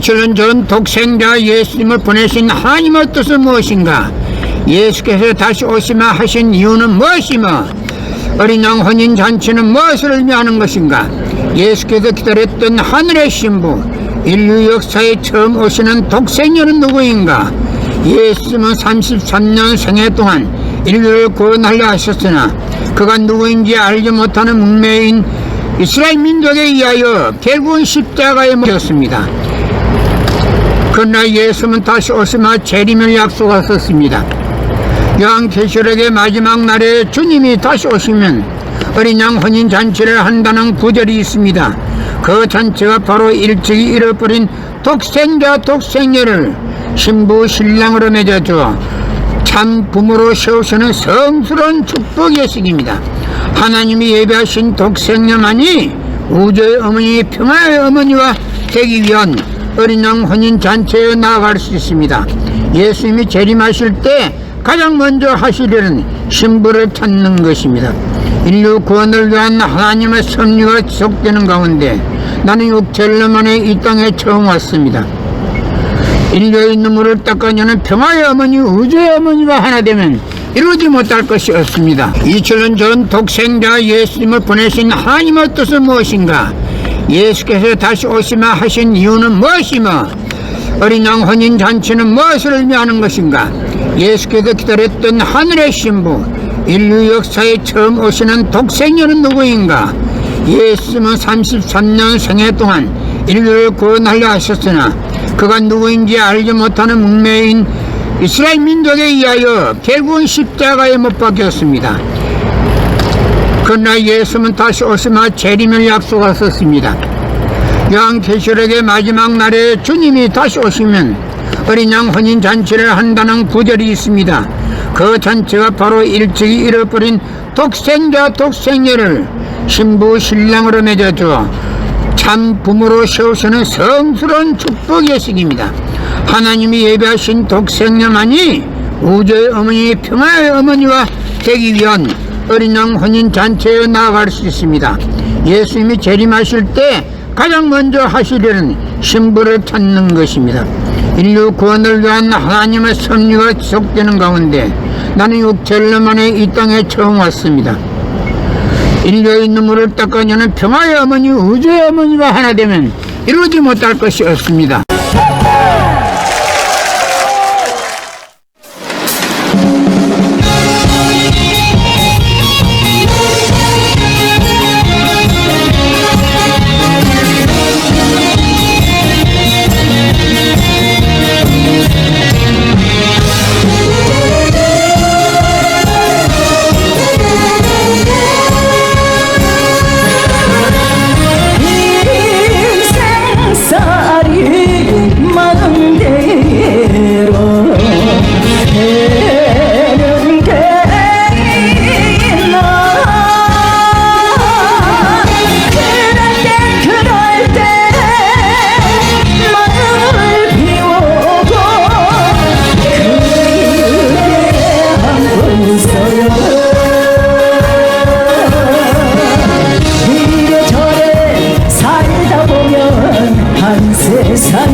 2000년 전 독생자 예수님을 보내신 하나님의 뜻은 무엇인가? 예수께서 다시 오시마 하신 이유는 무엇이며 어린 양 혼인잔치는 무엇을 의미하는 것인가? 예수께서 기다렸던 하늘의 신부, 인류 역사에 처음 오시는 독생녀는 누구인가? 예수님은 33년 생애 동안 인류를 구원하려 하셨으나 그가 누구인지 알지 못하는 문명인 이스라엘 민족에 의하여 결국은 십자가에 못 박혔습니다. 그러나 예수는 다시 오시마 재림을 약속하셨습니다. 요한계시록의 마지막 날에 주님이 다시 오시면 어린 양 혼인잔치를 한다는 구절이 있습니다. 그 잔치가 바로 일찍이 잃어버린 독생자 독생녀를 신부 신랑으로 맺어주어 참 부모로 세우시는 성스러운 축복의 시기입니다. 하나님이 예배하신 독생녀만이 우주의 어머니, 평화의 어머니와 되기 위한 어린 양 혼인잔치에 나아갈 수 있습니다. 예수님이 재림하실 때 가장 먼저 하시려는 신부를 찾는 것입니다. 인류 구원을 위한 하나님의 섭리가 지속되는 가운데 나는 6개월 만에 이 땅에 처음 왔습니다. 인류의 눈물을 닦아내는 평화의 어머니, 우주의 어머니가 하나 되면 이루지 못할 것이 없습니다. 2000년 전 독생자 예수님을 보내신 하나님의 뜻은 무엇인가? 예수께서 다시 오시마 하신 이유는 무엇이며 어린 양 혼인잔치는 무엇을 의미하는 것인가? 예수께서 기다렸던 하늘의 신부, 인류 역사에 처음 오시는 독생녀는 누구인가? 예수님은 33년 생애 동안 인류를 구원하려 하셨으나 그가 누구인지 알지 못하는 문명인 이스라엘 민족에 의하여 결국은 십자가에 못 박혔습니다. 그러나 예수는 다시 오시마 재림을 약속하셨습니다. 요한계시록의 마지막 날에 주님이 다시 오시면 어린 양 혼인잔치를 한다는 구절이 있습니다. 그 잔치가 바로 일찍이 잃어버린 독생자 독생녀를 신부 신랑으로 맺어주어 참 부모로 세우시는 성스러운 축복의 시기입니다. 하나님이 예배하신 독생녀만이 우주의 어머니, 평화의 어머니와 되기 위한 어린 양 혼인잔치에 나아갈 수 있습니다. 예수님이 재림하실 때 가장 먼저 하시려는 신부를 찾는 것입니다. 인류 구원을 위한 하나님의 섭리가 지속되는 가운데 나는 6개월 만에 이 땅에 처음 왔습니다. 인류의 눈물을 닦아내는 평화의 어머니, 우주의 어머니가 하나 되면 이루지 못할 것이 없습니다. 세상